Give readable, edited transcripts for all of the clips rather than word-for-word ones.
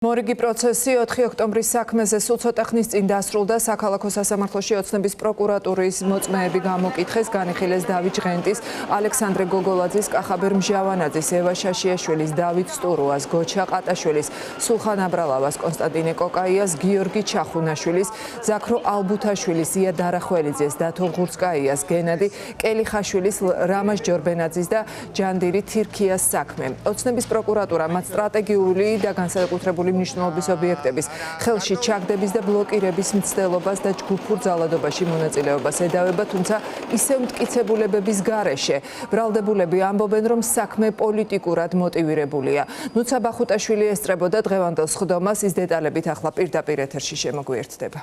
მორიგი პროცესი 4 ოქტომბრის საქმეზე სულ ცოტა ხნის წინ დასრულდა. საქალაქო სასამართლოში ოცნების პროკურატურის მოწმეები გამოკითხეს განიხილეს დავით ჟღენტის, ალექსანდრე გოგოლაძის, კახაბერ მჟავანაძის, ევა შაშიაშვილის, დავით სტურუას, გოჩა ყატაშვილის, სულხან აბრალავას, კონსტანტინე კოკაიას, გიორგი ჩახუნაშვილის, ზაქრო ალბუთაშვილის, ია დარახველიძეს, დათო ღურცკაიას, გენადი კელიხაშვილის, რამაზ ჯორბენაძის და ჯანდირი თირქიას საქმე. ოცნების პროკურატურა მათ სტრატეგიული და განსაკუთრებული მნიშვნელობის ობიექტების ხელში ჩაგდების და ბლოკირების მცდელობას და ჯგუფურ ძალადობაში მონაწილეობას ედავება, თუმცა ისევ მტკიცებულებების გარეშე. ბრალდებულები ამბობენ, რომ საქმე პოლიტიკურად მოტივირებულია. ნუცა ბახუტაშვილი ესწრებოდა დღევანდელ სხდომას, ის დეტალებით ახლა პირდაპირ ეთერში შემოგვიერთდება.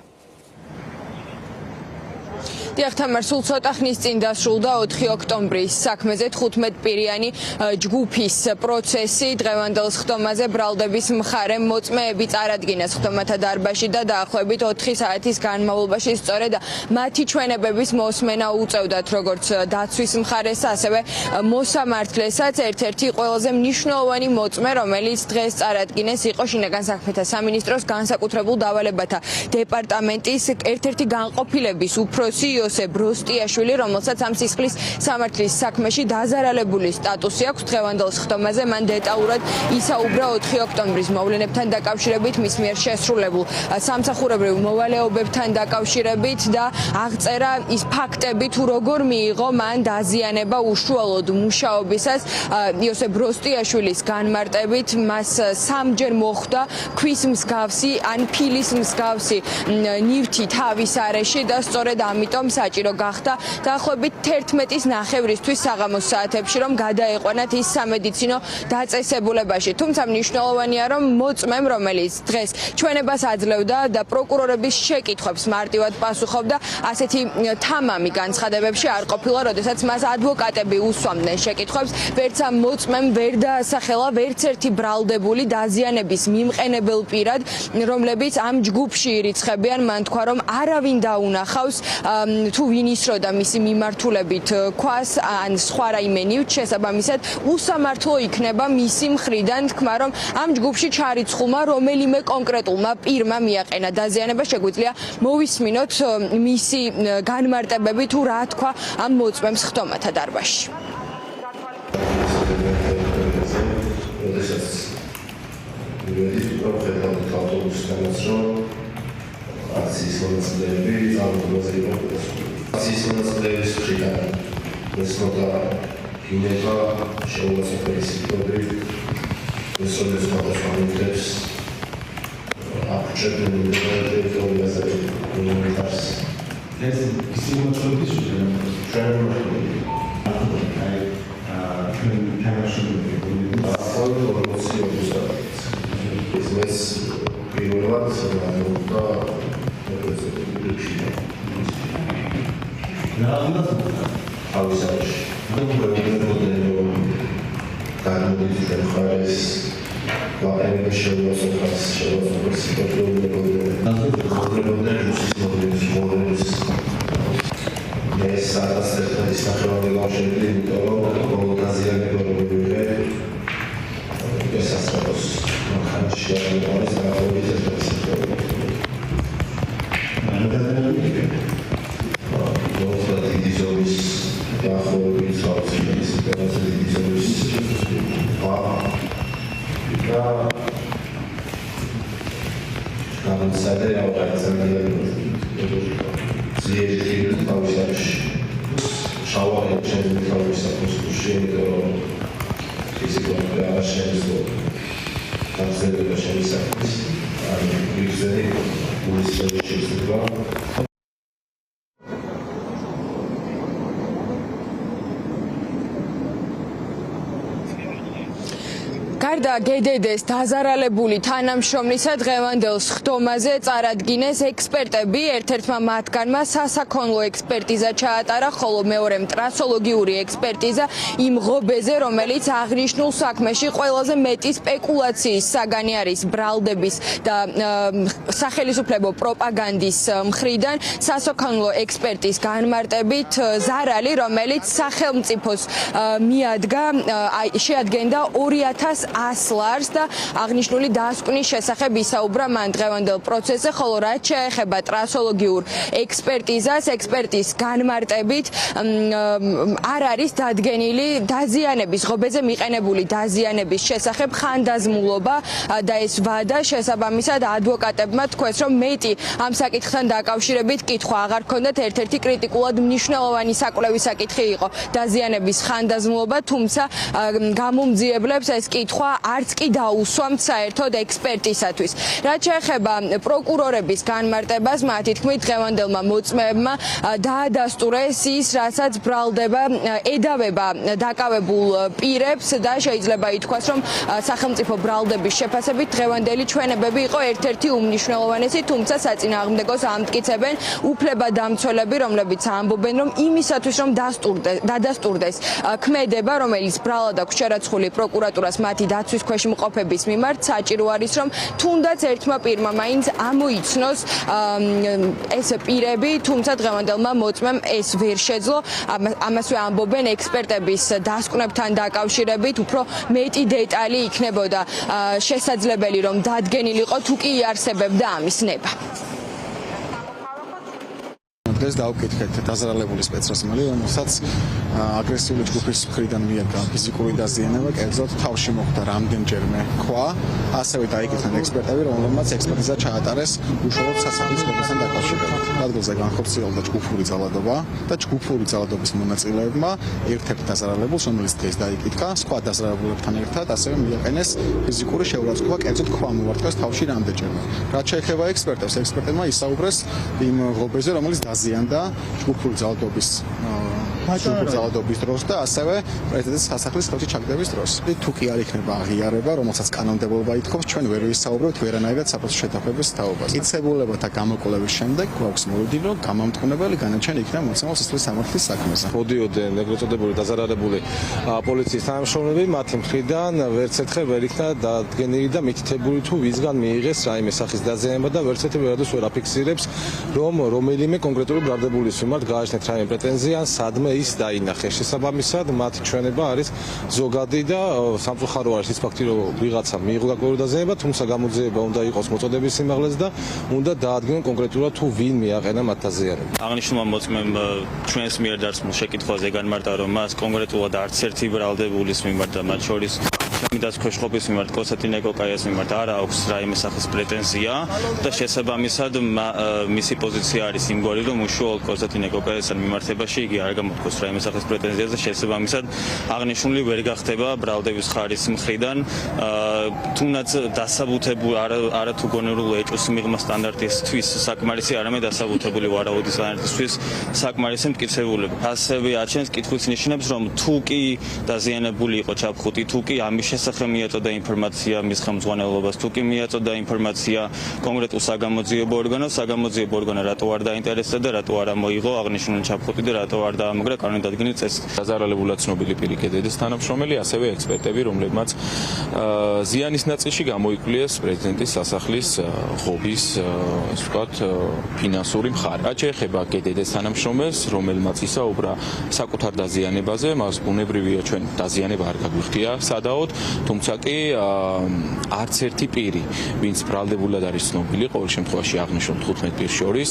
დიახთამარ, სულ ცოტა ხნის წინ დასრულდა 4 ოქტომბრის საქმეზე 15 პირიანი ჯგუფის პროცესი. დღევანდელ სხდომაზე ბრალდების მხარემ მოწმეები წარადგინეს სხდომათა დარბაზში და დაახლოებით 4 საათის განმავლობაში სწორედ მათი ჩვენებების მოსმენა უწევდათ როგორც დაცვის მხარეს, ასევე მოსამართლესაც. ერთ-ერთი ყველაზე მნიშვნელოვანი მოწმე, რომელიც დღეს წარადგინეს, იყო შინაგან საქმეთა სამინისტროს განსაკუთრებულ დავალებათა დეპარტამენტის ერთ-ერთი განყოფილების უფროსი იოსებ როსტიაშვილი, რომელსაც ამ სისხლის სამართლის საქმეში დაზარალებული სტატუსი აქვს. დღევანდელ სხდომაზე მან დეტალურად ისაუბრა 4 ოქტომბრის მოვლენებთან დაკავშირებით, მის მიერ შესრულებულ სამსახურებრივ მოვალეობებთან დაკავშირებით და აღწერა ის ფაქტები, თუ როგორ მიიღო მან დაზიანება უშუალოდ მუშაობისას. იოსებ როსტიაშვილის განმარტებით მას სამჯერ მოხვდა ქვის მსგავსი ან ფილის მსგავსი ნივთი თავის არეში და სწორედ ამიტომ საჭირო გახდა დაახლოებით 11:30-ის საღამოს საათებში, რომ გადაეყვანათ ის სამედიცინო დაწესებულებაში. თუმცა მნიშვნელოვანია, რომ მოწმემ, რომელიც დღეს ჩვენებას აძლევდა და პროკურორების შეკითხვებს მარტივად პასუხობდა, ასეთი თამამი განცხადებებში არ ყოფილა, როდესაც მას ადვოკატები უსვამდნენ შეკითხვებს. ვერც ამ მოწმემ ვერ დაასახელა ვერც ერთი ბრალდებული დაზიანების მიმყენებელ პირად, რომლებიც ამ ჯგუფში ირიცხებიან. მან თქვა, რომ არავინ დაუნახავს თუ ვინ ისროდა მისი მიმართულებით ქვას ან სხვა რაიმე ნივთს, შესაბამისად უსამართლო იქნება მისი მხრიდან თქვა, რომ ამ ჯგუფში ჩარიცხულმა რომელიმე კონკრეტულმა პირმა მიაყენა დაზიანება. შეგვიძლია მოვისმინოთ მისი განმარტებები, თუ რა თქვა ამ მოწმემს სხდომათა დარბაზში. akcijas monocyklevi, akcijas monocyklevis šitā. Mēs no tā Kīnētā šaulās operīsikodri, visoties pašmanītēs, apčetnēm teritorijas arī unitārs. Es izsīmot šo visu žēl. Mēs პირველად და ავისარში. განმოდის ჩვენ ხარეს ვაყენებ შევასახავს ეს საერთოდ ის ნახევარი გავშენილი, იმიტომ რომ დაზიანება რომ მივიღე ეს ასწავლოს ხანში არის დაახლოებით გარდა გედედეს დაზარალებული თანამშრომლისა დღევანდელ სხდომაზე წარადგინეს ექსპერტები. ერთ-ერთმა მათგანმა სასაქონლო ექსპერტიზა ჩაატარა, ხოლო მეორემ ტრასოლოგიური ექსპერტიზა იმ ღობეზე, რომელიც აღნიშნულ საქმეში ყველაზე მეტი სპეკულაციის საგანი არის ბრალდების და სახელისუფლებო პროპაგანდის მხრიდან. სასაქონლო ექსპერტის განმარტებით ზარალი, რომელიც სახელმწიფოს მიადგა, შეადგენდა 2000 100 ლარს და აღნიშნული დასკვნის შესახებ ისაუბრა მან დღევანდელ პროცესზე, ხოლო რაც შეეხება ტრასოლოგიურ ექსპერტიზას, ექსპერტის განმარტებით არ არის დადგენილი დაზიანების, ღობეზე მიყენებული დაზიანების შესახებ ხანდაზმულობა და ეს ვადა შესაბამისად ადვოკატებმა თქვეს, რომ მეტი ამ საკითხთან დაკავშირებით კითხვა აღარ ქონდათ. ერთ-ერთი კრიტიკულად მნიშვნელოვანი საკვლევი საკითხი იყო დაზიანების ხანდაზმულობა, თუმცა გამომძიებლებს ეს კითხვა არც კი დაუსვამთ საერთოდ ექსპერტისათვის. რაც შეეხება პროკურორების განმარტებას, მათი თქმით დღევანდელმა მოწმეებმა დაადასტურეს ის, რასაც ბრალდება ედავება დაკავებულ პირებს და შეიძლება ითქვას, რომ სახელმწიფო ბრალდების შეფასებით დღევანდელი ჩვენებები იყო ერთ-ერთი უმნიშვნელოვანესი, თუმცა საწინააღმდეგოს ამტკიცებენ უფლებადამცველები, რომლებიც ამბობენ, რომ იმისათვის, რომ დადასტურდეს ქმედება, რომელიც ბრალად აქვს შერაცხული პროკურატურას მათი დაცვის ქვეშ მყოფების მიმართ, საჭირო არის, რომ თუნდაც ერთმა პირმა მაინც ამოიცნოს ეს პირები, თუმცა დღევანდელმა მოწმემ ეს ვერ შეძლო. ამასვე ამბობენ ექსპერტების დასკვნებთან დაკავშირებით, უფრო მეტი დეტალი იქნებოდა შესაძლებელი, რომ დადგენილიყო თუ კი იარსებებდა ამის ნება. დღეს დავკითხეთ დაზარალებული სპეცრაზმელი, რომელსაც აგრესიული ჯგუფის მხრიდან მიიღო ფიზიკური დაზიანება, კერძოდ თავში მოხდა რამდენჯერმე ქვა, ასევე დაიკითხეთ ექსპერტები, რომლებმაც ექსპერტიზა ჩაატარეს უშუალოდ სასახლის ღობესთან დაკავშირებით. ადგილზე განხორციელდა ჯგუფური ძალადობა და ჯგუფური ძალადობის მონაწილეებმა ერთ-ერთ დაზარალებულს, რომელიც დღეს დაიკითხა, სხვა დაზარალებულებთან ერთად ასევე მიაყენეს ფიზიკური შეურაცხყოფა, კერძოდ ქვა მოარტყეს თავში რამდენჯერმე. რაც შეეხება ექსპერტებს, ექსპერტებმა ისაუბრეს იმ ღობეზე, რომელიც დაზიანდა ჯგუფური ძალადობის დროს და ასევე პრეზიდენტის სასახლის ხელში ჩაგდების დროს. თუ კი არ იქნება აღიარება, რომელსაც კანონმდებლობა ითხოვს, ჩვენ ვერ ვისაუბრებთ ვერანაირად საპროცესო შეთანხმების თაობაზე. მიცემულებათა გამოკვლევის შემდეგ გვაქვს მოლოდინო გამამტყუნებელი განაჩენი იქნება მოცემულ სისხლის სამართლის საქმეზე. მოდიოდნენ ეგრეთ წოდებული დაზარალებული პოლიციის თანამშრომლები, მათი მხრიდან ვერც ერთხელ ვერ იქნა დადგენილი და მითითებული თუ ვისგან მიიღეს რაიმე სახის დაზიანება და ვერც ერთი ვერადოს ვერ აფიქსირებს, რომ რომელიმე კონკრეტული ბრალდებულის მიმართ გააჩნიათ რაიმე პრეტენზია, სადმე ის დაინახეს. შესაბამისად, მათი ჩვენება არის ზოგადი და სამწუხარო არის ის ფაქტი, რომ ვიღაცა მიიღო გაკვლევური დაზიანება, თუმცა გამოძიება უნდა იყოს მოწოდების სიმაღლეზე და უნდა დაადგინონ კონკრეტულად თუ ვინ მიაყენა მათ დაზიანებას. აღნიშნულმა მოწმემ ჩვენს მიერ დარწმულ შეკითხვაზე განმარტა, რომ მას კონკრეტულად არც ერთი ბრალდებულის მიმართ და მათ შორის ჩემი დაცვის ყოფის მიმართ კონსტანტინე კოკაიას მიმართ არ აქვს რაიმე სახის პრეტენზია და შესაბამისად მისი პოზიცია არის იმგვარი, რომ უშუალოდ კონსტანტინე კოკაიასთან მიმართებაში იგი არ გამოთქვას რაიმე სახის პრეტენზიას და შესაბამისად აღნიშნული ვერ გახდება ბრალდების ხარის მხრიდან თუნდაც დასაბუთებული არათუ გონიურული ეჭვის მიღმა სტანდარტისთვის საკმარისი, არამედ დასაბუთებული ვარაუდი სტანდარტისთვის საკმარისი მტკიცებულება. ასევე აჩენს კითხვის ნიშნებს, რომ თუ კი დაზიანებული იყო ჩაფხუტი, თუ კი ამის შესახებ მიაწოდა ინფორმაცია მის ხელმძღვანელობას, თუ კი მიაწოდა ინფორმაცია კონკრეტულ საგამოძიებო ორგანოს, საგამოძიებო ორგანო რატო არ დაინტერესდა და რატო არ ამოიღო აღნიშნული ჩაფხუტი და რატო არ დაამაგრა კანონდადგენილი წესით. დაზარალებულად ცნობილი პირი კედედის თანამშრომელი, ასევე ექსპერტები, რომლებმაც ზიანის ნაწილში გამოიკვლიეს პრეზიდენტის სასახლის ღობის, ასე ვთქვათ, ფინანსური მხარე. რაც შეეხება კედედის თანამშრომელს, რომელმაც ისაუბრა საკუთარ დაზიანებაზე, მას ბუნებრივია ჩვენ დაზიანება არ გაგვიხდია სადაოდ, თუმცა კი არც ერთი პირი, ვინც ბრალდებულად არის ცნობილი, ყოველ შემთხვევაში აღნიშნულ 15 პირს შორის,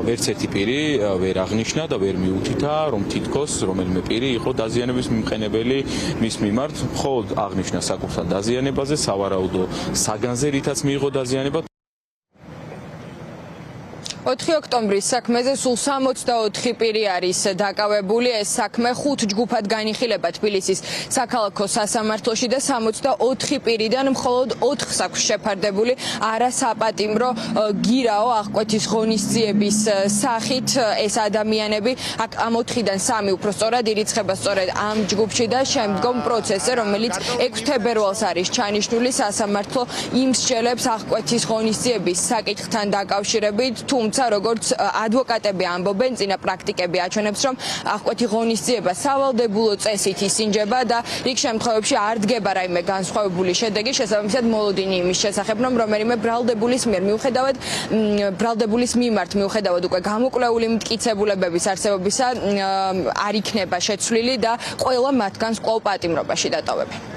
ვერც ერთი პირი ვერ აღნიშნა და ვერ მიუთითა, რომ თითქოს რომელიმე პირი იყო დაზიანების მიმყენებელი მის მიმართ, მხოლოდ აღნიშნა საკუთარ დაზიანებაზე, სავარაუდო საგანზე, რითაც მიიღო დაზიანება. 4 ოქტომბრის საქმეზე სულ 64 პირი არის დაკავებული. ეს საქმე 5 ჯგუფად განიხილება თბილისის საქალაქო სასამართლოში და 64 პირიდან მხოლოდ 4 აქვს შეფარდებული არასაპატიმრო გირაო აღკვეთის ღონისძიების სახით. ეს ადამიანები ამ 4-დან 3 უпростоრად ირიცხება სწორედ ამ ჯგუფში და შემდგომ პროცესზე, რომელიც 6 თებერვალს არის ჩანიშნული, სასამართლო იმსჯელებს აღკვეთის ღონისძიების საკითხთან დაკავშირებით, თუმცა როგორც ადვოკატები ამბობენ, წინა პრაქტიკები აჩვენებს, რომ აღკვეთი ღონისძიება სავალდებულო წესით ისინჯება და რიგ შემთხვევებში არ დგება რაიმე განსხვავებული შედეგი, შესაბამისად მოლოდინი იმის შესახებ, რომ რომელიმე ბრალდებულის მიმართ მიუხედავად უკვე გამოკვლეული მტკიცებულებების არსებობისა არ იქნება შეცვლილი და ყველა მათგანს კვლავ პატიმრობაში დატოვებენ.